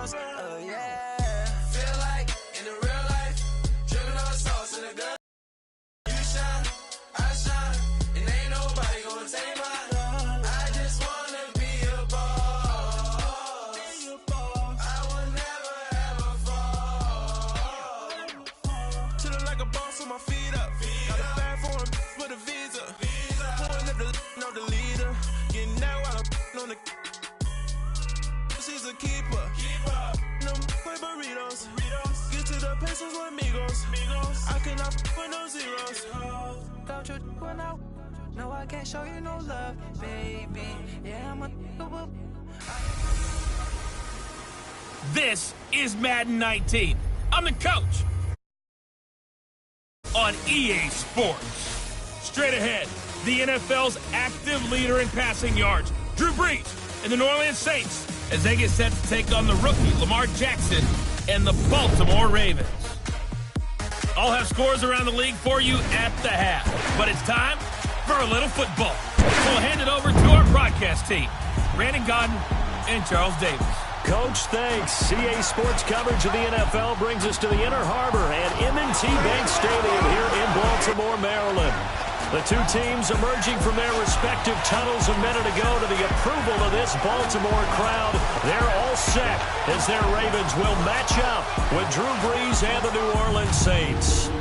Yeah. Feel like in the real life, dripping on sauce in the gun. You shine, I shine, and ain't nobody gonna take mine. I just wanna be a boss. I will never ever fall. Chillin' like a boss with my feet up. Got a bag for the visa. Pulling up the leader. Getting out while I'm on the. She's a keeper. No play burritos. Get to the pesos with amigos. I cannot with no zeros. Don't you run out? No, I can't show you no love, baby. Yeah, I'm a. This is Madden 19. I'm the coach on EA Sports. Straight ahead, the NFL's active leader in passing yards, Drew Brees, and the New Orleans Saints, as they get set to take on the rookie Lamar Jackson and the Baltimore Ravens. I'll have scores around the league for you at the half, but it's time for a little football. So we'll hand it over to our broadcast team, Brandon Godden and Charles Davis. Coach, thanks. CA Sports coverage of the NFL brings us to the Inner Harbor at M&T Bank Stadium here in Baltimore, Maryland. The two teams emerging from their respective tunnels a minute ago to the approval of this Baltimore crowd. They're all set as their Ravens will match up with Drew Brees and the New Orleans Saints.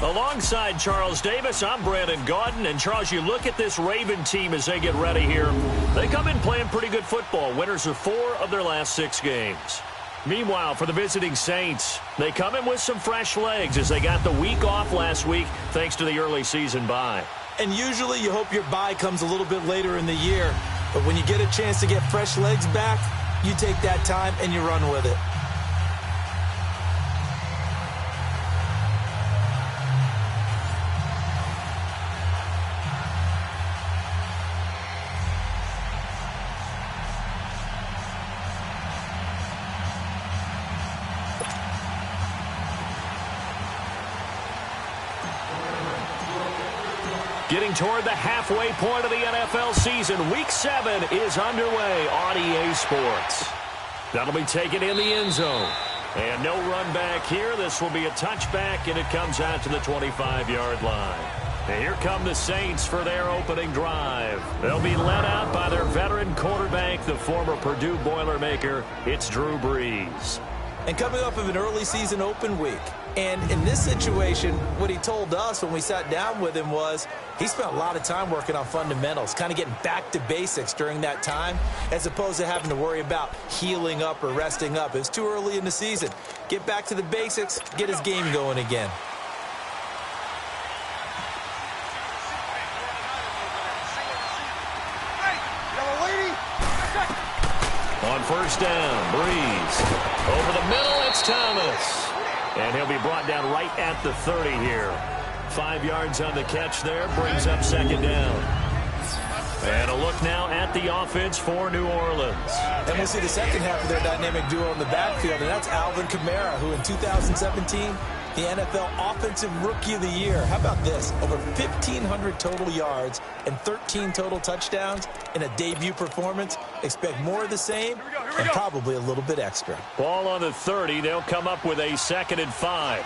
Alongside Charles Davis, I'm Brandon Gaudin. And Charles, you look at this Raven team as they get ready here. They come in playing pretty good football. Winners of 4 of their last 6 games. Meanwhile, for the visiting Saints, they come in with some fresh legs as they got the week off last week thanks to the early season bye. And usually you hope your bye comes a little bit later in the year. But when you get a chance to get fresh legs back, you take that time and you run with it. Getting toward the halfway point of the NFL season, Week 7 is underway on EA Sports. That'll be taken in the end zone. And no run back here. This will be a touchback, and it comes out to the 25-yard line. And here come the Saints for their opening drive. They'll be led out by their veteran quarterback, the former Purdue Boilermaker. It's Drew Brees. And coming off of an early season open week. And in this situation, what he told us when we sat down with him was he spent a lot of time working on fundamentals, kind of getting back to basics during that time, as opposed to having to worry about healing up or resting up. It's too early in the season. Get back to the basics, get his game going again. On first down, Brees. Over the middle, it's Thomas. And he'll be brought down right at the 30 here. 5 yards on the catch there, brings up second down. And a look now at the offense for New Orleans. And we'll see the second half of their dynamic duo in the backfield, and that's Alvin Kamara, who in 2017, the NFL Offensive Rookie of the Year. How about this? Over 1,500 total yards and 13 total touchdowns in a debut performance. Expect more of the same and probably a little bit extra. Ball on the 30. They'll come up with a 2nd and 5.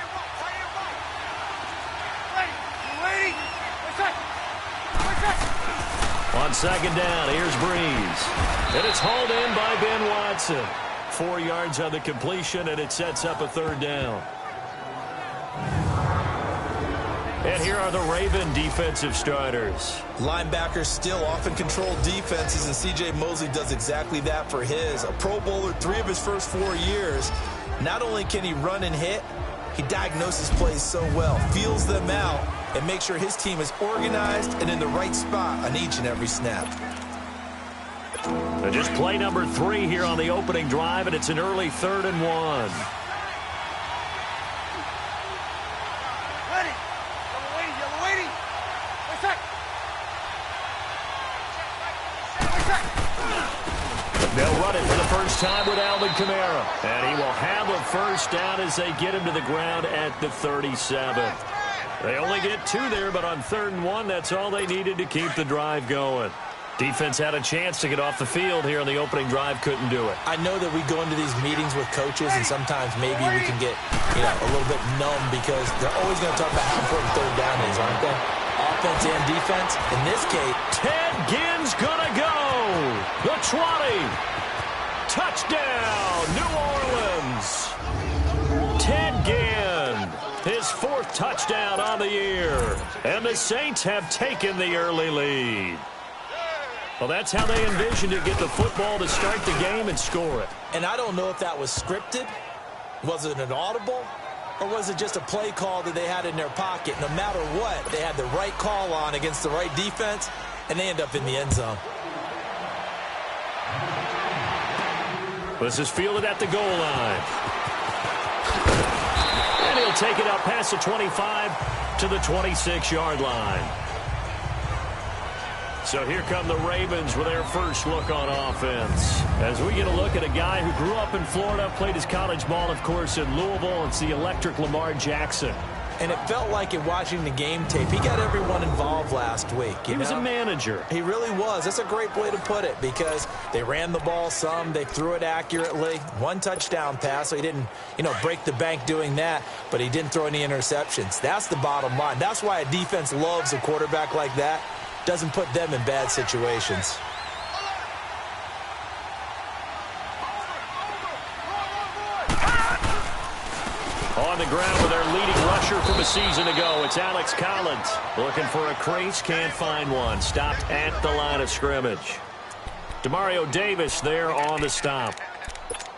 On second down, here's Brees. And it's hauled in by Ben Watson. 4 yards on the completion, and it sets up a 3rd down. And here are the Raven defensive starters. Linebackers still often control defenses, and C.J. Mosley does exactly that for his. A Pro Bowler 3 of his first 4 years. Not only can he run and hit, he diagnoses plays so well, feels them out, and makes sure his team is organized and in the right spot on each and every snap. And just play number 3 here on the opening drive, and it's an early 3rd and 1. They'll run it for the first time with Alvin Kamara. And he will have a first down as they get him to the ground at the 37. They only get 2 there, but on 3rd and 1, that's all they needed to keep the drive going. Defense had a chance to get off the field here on the opening drive, couldn't do it. I know that we go into these meetings with coaches, and sometimes maybe we can get, a little bit numb because they're always going to talk about how important third down is, aren't they? Offense and defense. In this case, Ted Ginn's gonna go. The 20. Touchdown, New Orleans. Ted Ginn, his 4th touchdown on the year. And the Saints have taken the early lead. Well, that's how they envisioned it, get the football to start the game and score it. And I don't know if that was scripted. Was it an audible? Or was it just a play call that they had in their pocket? No matter what, they had the right call on against the right defense, and they end up in the end zone. This is fielded at the goal line. And he'll take it up past the 25 to the 26-yard line. So here come the Ravens with their first look on offense. As we get a look at a guy who grew up in Florida, played his college ball, of course, in Louisville. It's the electric Lamar Jackson. And it felt like in watching the game tape, he got everyone involved last week. He was a manager. He really was. That's a great way to put it because they ran the ball some. They threw it accurately. 1 touchdown pass, so he didn't, break the bank doing that, but he didn't throw any interceptions. That's the bottom line. That's why a defense loves a quarterback like that. Doesn't put them in bad situations. On the ground with their leading rusher from a season ago, it's Alex Collins. Looking for a crease, can't find one. Stopped at the line of scrimmage. Demario Davis there on the stop.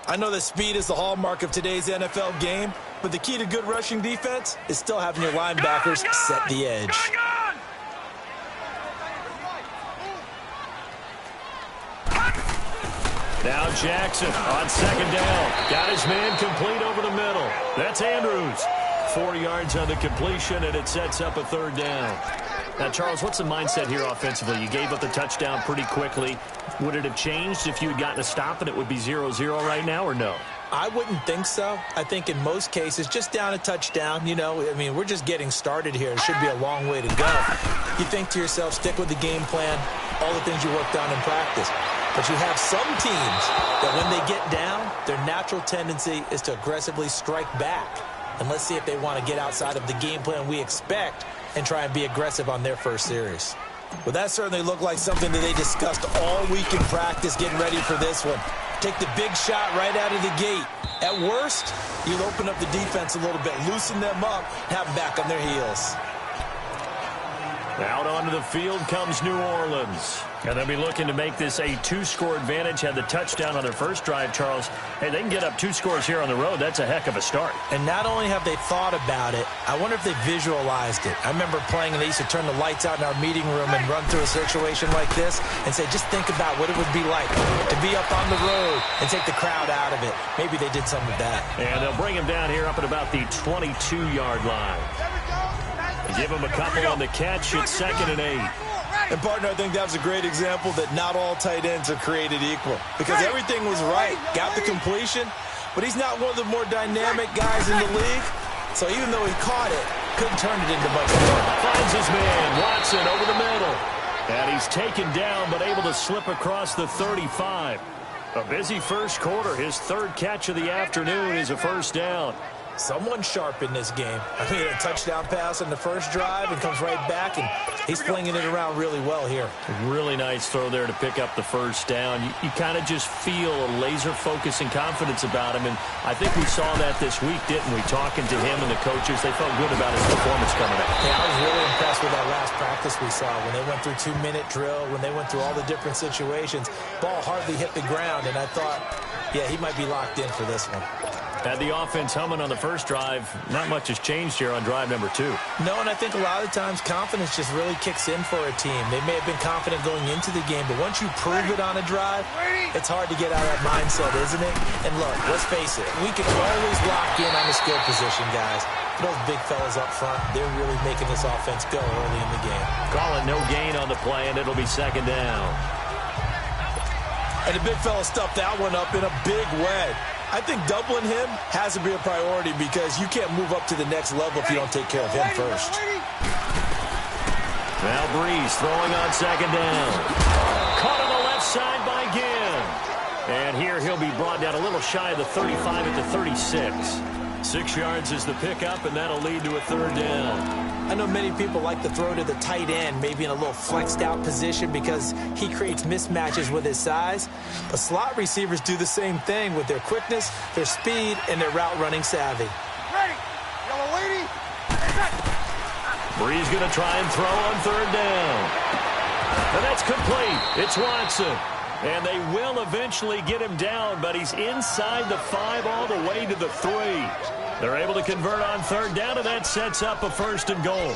I know that speed is the hallmark of today's NFL game, but the key to good rushing defense is still having your linebackers set the edge. Now Jackson on second down. Got his man complete over the middle. That's Andrews. 4 yards on the completion, and it sets up a 3rd down. Now, Charles, what's the mindset here offensively? You gave up the touchdown pretty quickly. Would it have changed if you had gotten a stop and it would be 0-0 right now, or no? I wouldn't think so. I think in most cases, just down a touchdown, we're just getting started here. It should be a long way to go. You think to yourself, stick with the game plan, all the things you worked on in practice. But you have some teams that when they get down, their natural tendency is to aggressively strike back. And let's see if they want to get outside of the game plan we expect and try and be aggressive on their first series. Well, that certainly looked like something that they discussed all week in practice getting ready for this one. Take the big shot right out of the gate. At worst, you'll open up the defense a little bit, loosen them up, have them back on their heels. Out onto the field comes New Orleans. And they'll be looking to make this a 2-score advantage. Had the touchdown on their first drive, Charles. Hey, they can get up 2 scores here on the road. That's a heck of a start. And not only have they thought about it, I wonder if they visualized it. I remember playing, and they used to turn the lights out in our meeting room and run through a situation like this and say, just think about what it would be like to be up on the road and take the crowd out of it. Maybe they did some of that. And they'll bring him down here up at about the 22-yard line. Give him a couple on the catch. It's 2nd and 8. And, partner, I think that was a great example that not all tight ends are created equal because everything was right. Got the completion, but he's not one of the more dynamic guys in the league. So even though he caught it, couldn't turn it into much more. Finds his man, Watson, over the middle. And he's taken down but able to slip across the 35. A busy first quarter. His 3rd catch of the afternoon is a 1st down. Someone sharp in this game. I mean, a touchdown pass on the first drive and comes right back, and he's flinging it around really well here. Really nice throw there to pick up the 1st down. You kind of just feel a laser focus and confidence about him, and I think we saw that this week, didn't we? Talking to him and the coaches, they felt good about his performance coming up. Yeah, I was really impressed with that last practice we saw when they went through 2-minute drill, when they went through all the different situations. Ball hardly hit the ground, and I thought, yeah, he might be locked in for this one. Had the offense humming on the first drive. Not much has changed here on drive number 2. No, and I think a lot of times confidence just really kicks in for a team. They may have been confident going into the game, but once you prove it on a drive, it's hard to get out of that mindset, isn't it? And look, let's face it, we can always lock in on the skill position, guys. But those big fellas up front, they're really making this offense go early in the game. Calling no gain on the play, and it'll be 2nd down. And the big fella stuffed that one up in a big way. I think doubling him has to be a priority because you can't move up to the next level if you don't take care of him first. Now Breeze throwing on 2nd down. side by Ginn. And here he'll be brought down a little shy of the 35 at the 36. 6 yards is the pickup, and that'll lead to a third down. I know many people like to throw to the tight end, maybe in a little flexed out position because he creates mismatches with his size. But slot receivers do the same thing with their quickness, their speed, and their route running savvy. Ready, yellow lady. Bree's going to try and throw on third down. And that's complete. It's Watson. And they will eventually get him down, but he's inside the 5 all the way to the 3. They're able to convert on third down, and that sets up a 1st and goal.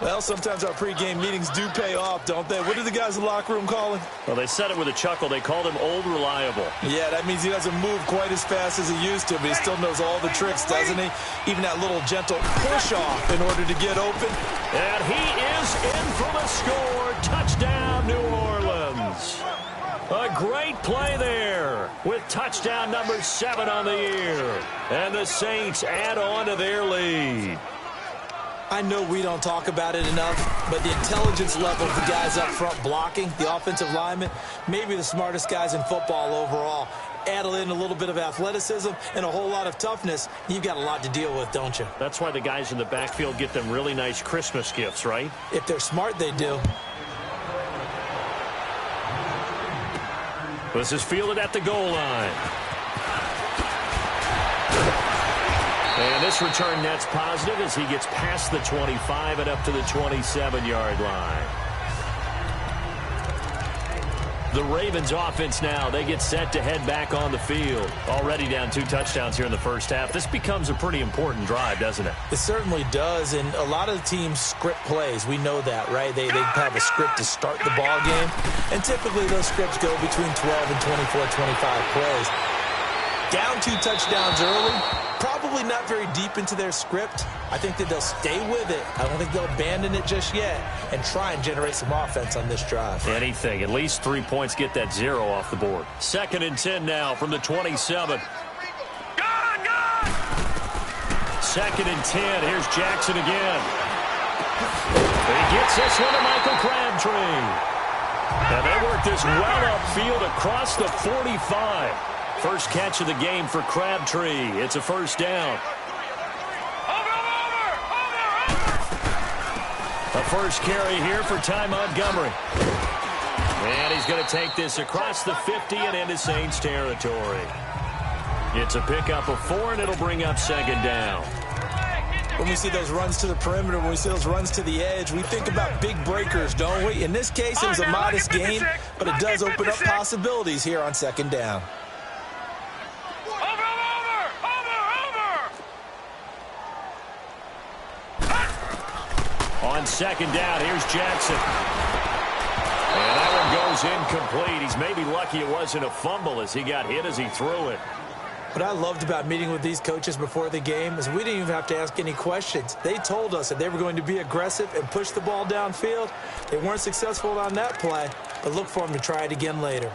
Well, sometimes our pregame meetings do pay off, don't they? What do the guys in the locker room call him? Well, they said it with a chuckle. They called him Old Reliable. Yeah, that means he doesn't move quite as fast as he used to, but he still knows all the tricks, doesn't he? Even that little gentle push-off in order to get open. And he is in for the score. Touchdown, New Orleans. A great play there with touchdown number 7 on the year. And the Saints add on to their lead. I know we don't talk about it enough, but the intelligence level of the guys up front blocking, the offensive linemen, maybe the smartest guys in football overall. Add in a little bit of athleticism and a whole lot of toughness, you've got a lot to deal with, don't you? That's why the guys in the backfield get them really nice Christmas gifts, right? If they're smart, they do. This is fielded at the goal line. And this return net's positive as he gets past the 25 and up to the 27-yard line. The Ravens offense now, they get set to head back on the field. Already down 2 touchdowns here in the first half. This becomes a pretty important drive, doesn't it? It certainly does, and a lot of teams script plays. We know that, right? They have a script to start the ball game, and typically those scripts go between 12 and 24, 25 plays. Down 2 touchdowns early, probably not very deep into their script. I think that they'll stay with it. I don't think they'll abandon it just yet and try and generate some offense on this drive. Anything. At least 3 points, get that 0 off the board. 2nd and 10 now from the 27. 2nd and 10. Here's Jackson again. He gets this one to Michael Crabtree. And they work this well upfield across the 45. First catch of the game for Crabtree. It's a 1st down. A first carry here for Ty Montgomery. And he's going to take this across the 50 and into Saints territory. It's a pickup of 4, and it'll bring up 2nd down. When we see those runs to the perimeter, when we see those runs to the edge, we think about big breakers, don't we? In this case, it was a modest gain, but it does open up possibilities here on 2nd down. On 2nd down, here's Jackson. And that one goes incomplete. He's maybe lucky it wasn't a fumble as he got hit as he threw it. What I loved about meeting with these coaches before the game is we didn't even have to ask any questions. They told us that they were going to be aggressive and push the ball downfield. They weren't successful on that play, but look for them to try it again later.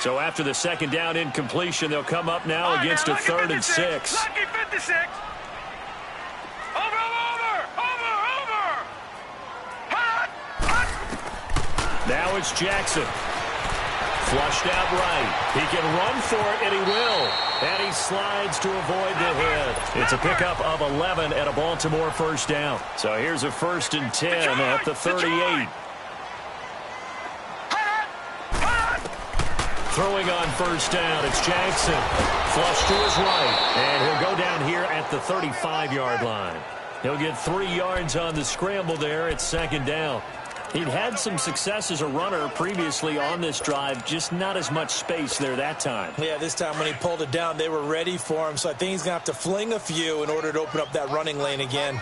So after the 2nd down incompletion, they'll come up now against a 3rd and 6. Lucky 56. Now it's Jackson. Flushed out right. He can run for it, and he will. And he slides to avoid the hit. It's a pickup of 11 and a Baltimore 1st down. So here's a 1st and 10 at the 38. Throwing on 1st down, it's Jackson. Flush to his right. And he'll go down here at the 35-yard line. He'll get 3 yards on the scramble there. It's 2nd down. He'd had some success as a runner previously on this drive, just not as much space there that time. Yeah, this time when he pulled it down, they were ready for him, so I think he's going to have to fling a few in order to open up that running lane again.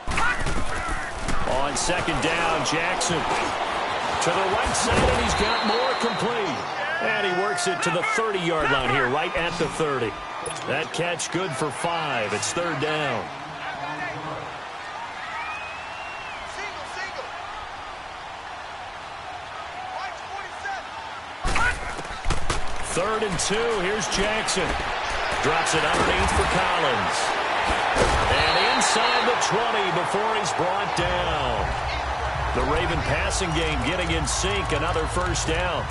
On 2nd down, Jackson to the right side, and he's got more complete. And he works it to the 30-yard line here, right at the 30. That catch good for 5. It's 3rd down. Third and 2. Here's Jackson. Drops it underneath for Collins. And inside the 20 before he's brought down. The Raven passing game getting in sync, another first down.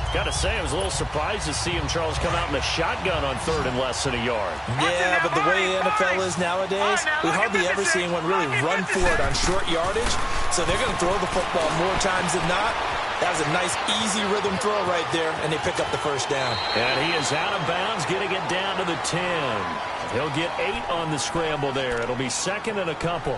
Got to say, I was a little surprised to see him, Charles, come out in the shotgun on 3rd and less than a yard. Yeah, but the way the NFL is nowadays, we hardly ever see anyone really run for it on short yardage. So they're going to throw the football more times than not. That was a nice, easy rhythm throw right there, and they pick up the first down. And he is out of bounds, getting it down to the 10. He'll get 8 on the scramble there. It'll be 2nd and a couple.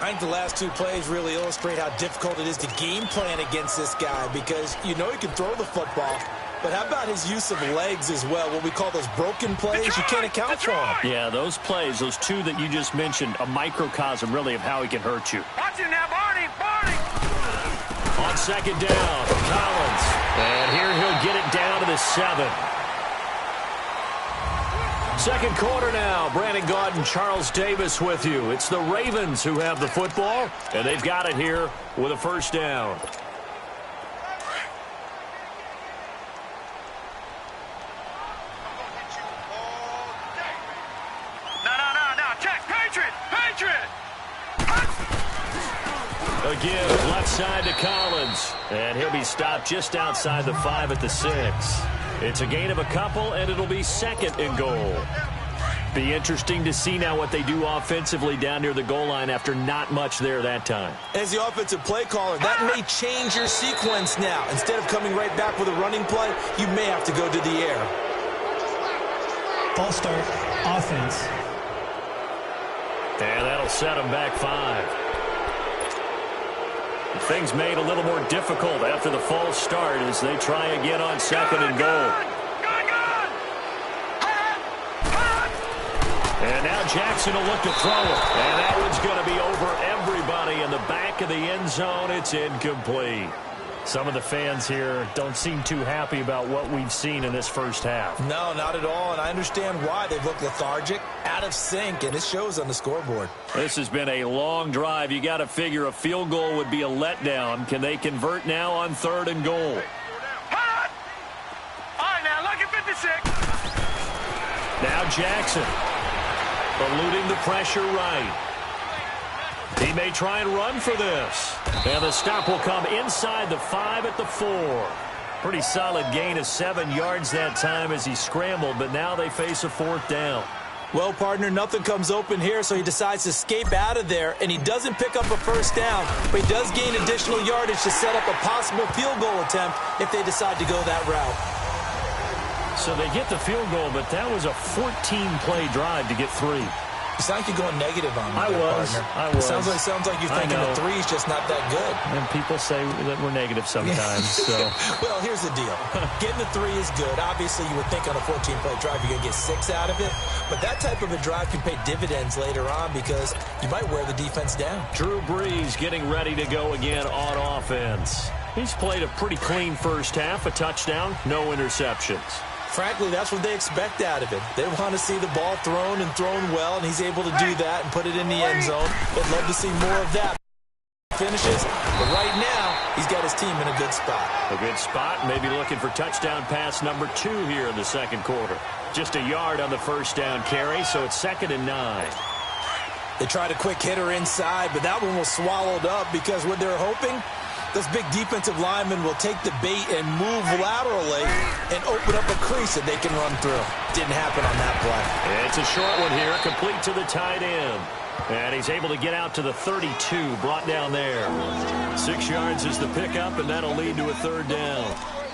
I think the last 2 plays really illustrate how difficult it is to game plan against this guy because you know he can throw the football, but how about his use of legs as well? What we call those broken plays, you can't account for them. Yeah, those plays, those 2 that you just mentioned, a microcosm really of how he can hurt you. Watch him now, Barney! On 2nd down, Collins. And here he'll get it down to the 7. Second quarter now. Brandon Gaudin and Charles Davis with you. It's the Ravens who have the football, and they've got it here with a first down. No. Check. Patriot! Again, left side to Collins. And he'll be stopped just outside the 5 at the 6. It's a gain of a couple, and it'll be 2nd and goal. Be interesting to see now what they do offensively down near the goal line after not much there that time. As the offensive play caller, that may change your sequence now. Instead of coming right back with a running play, you may have to go to the air. False start, offense. And that'll set them back 5. Things made a little more difficult after the false start as they try again on 2nd and goal. And now Jackson will look to throw it. And that one's going to be over everybody in the back of the end zone. It's incomplete. Some of the fans here don't seem too happy about what we've seen in this first half. No, not at all, and I understand why. They've looked lethargic, out of sync, and it shows on the scoreboard. This has been a long drive. You got to figure a field goal would be a letdown. Can they convert now on 3rd and goal? All right, now, look at 56. Now Jackson, eluding the pressure right. He may try and run for this. And the stop will come inside the 5 at the 4. Pretty solid gain of 7 yards that time as he scrambled, but now they face a 4th down. Well, partner, nothing comes open here, so he decides to escape out of there, and he doesn't pick up a first down, but he does gain additional yardage to set up a possible field goal attempt if they decide to go that route. So they get the field goal, but that was a 14-play drive to get 3. You sound like you're going negative on me. I was. Sounds like you're thinking the 3's just not that good. And people say that we're negative sometimes. So. Well, here's the deal. Getting the 3 is good. Obviously, you would think on a 14-play drive you're going to get 6 out of it. But that type of a drive can pay dividends later on because you might wear the defense down. Drew Brees getting ready to go again on offense. He's played a pretty clean first half, a touchdown, no interceptions. Frankly, that's what they expect out of it. They want to see the ball thrown and thrown well, and he's able to do that and put it in the end zone. They'd love to see more of that. Finishes, but right now, he's got his team in a good spot. A good spot, maybe looking for touchdown pass number 2 here in the second quarter. Just a yard on the first down carry, so it's 2nd and 9. They tried a quick hitter inside, but that one was swallowed up because what they're hoping, those big defensive linemen will take the bait and move laterally and open up a crease that they can run through. Didn't happen on that play. It's a short one here, complete to the tight end. And he's able to get out to the 32, brought down there. 6 yards is the pickup, and that'll lead to a 3rd down.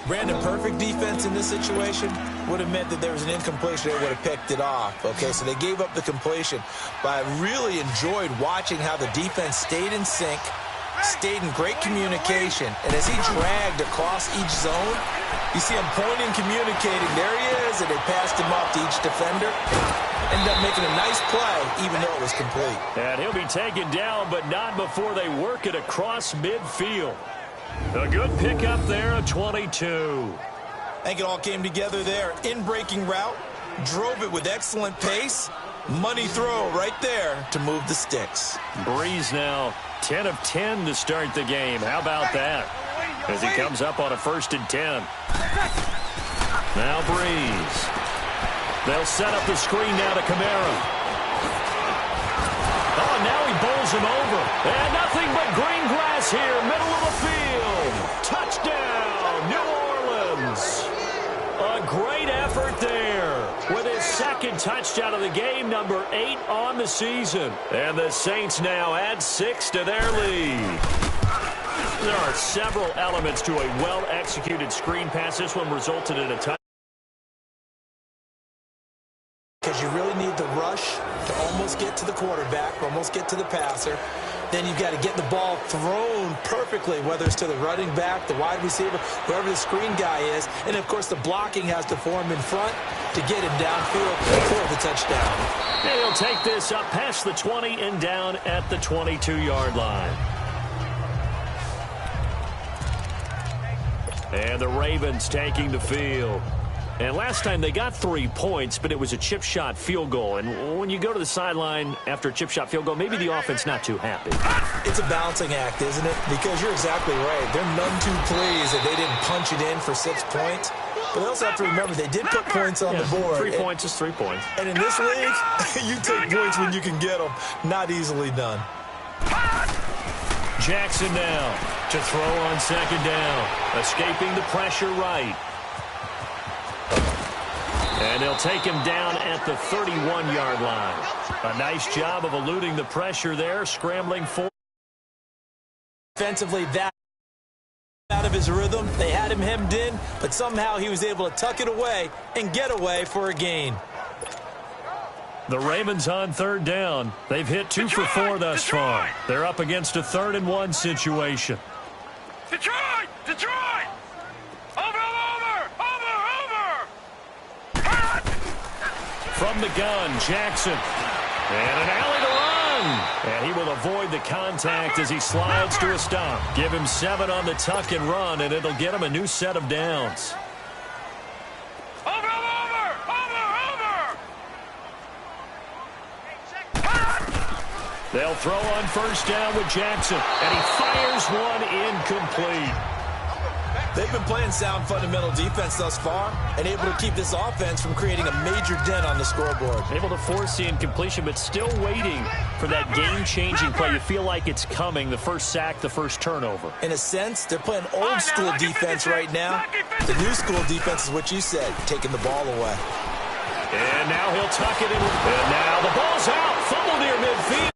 Brandon, perfect defense in this situation would have meant that there was an incompletion. They would have picked it off. Okay, so they gave up the completion. But I really enjoyed watching how the defense stayed in sync, stayed in great communication, and as he dragged across each zone, you see him pointing, communicating. There he is, and they passed him off to each defender. Ended up making a nice play, even though it was complete. And he'll be taken down, but not before they work it across midfield. A good pickup there at 22. I think it all came together there. In-breaking route, drove it with excellent pace. Money throw right there to move the sticks. Brees now 10 of 10 to start the game. How about that? As he comes up on a 1st and 10. Now Brees. They'll set up the screen now to Kamara. bowls him over. And nothing but green grass here, middle of the field. Touchdown, New Orleans. A great effort there with his second touchdown of the game, number 8 on the season. And the Saints now add 6 to their lead. There are several elements to a well-executed screen pass. This one resulted in a touchdown. Because you really need the rush to almost get to the quarterback, almost get to the passer. Then you've got to get the ball thrown perfectly, whether it's to the running back, the wide receiver, whoever the screen guy is. And, of course, the blocking has to form in front to get him downfield for the touchdown. And he'll take this up past the 20 and down at the 22-yard line. And the Ravens taking the field. And last time they got 3 points, but it was a chip shot field goal. And when you go to the sideline after a chip shot field goal, maybe the offense not too happy. It's a balancing act, isn't it? Because you're exactly right. They're none too pleased that they didn't punch it in for 6 points. But they also have to remember they did put points on the board. 3 points is 3 points. And in this league, you take points when you can get them. Not easily done. Jackson now to throw on second down. Escaping the pressure right. And they'll take him down at the 31-yard line. A nice job of eluding the pressure there, scrambling for. Defensively, that out of his rhythm. They had him hemmed in, but somehow he was able to tuck it away and get away for a gain. The Ravens on third down. They've hit 2 for 4 thus far. They're up against a 3rd and 1 situation. Detroit! Detroit! Over! From the gun, Jackson. And an alley to run. And he will avoid the contact as he slides to a stop. Give him 7 on the tuck and run, and it'll get him a new set of downs. Over! They'll throw on first down with Jackson. And he fires one incomplete. They've been playing sound fundamental defense thus far and able to keep this offense from creating a major dent on the scoreboard. Able to force the incompletion, but still waiting for that game-changing play. You feel like it's coming, the first sack, the first turnover. In a sense, they're playing old-school defense right now. The new-school defense is what you said, taking the ball away. And now he'll tuck it in. And now the ball's out. Fumble near midfield.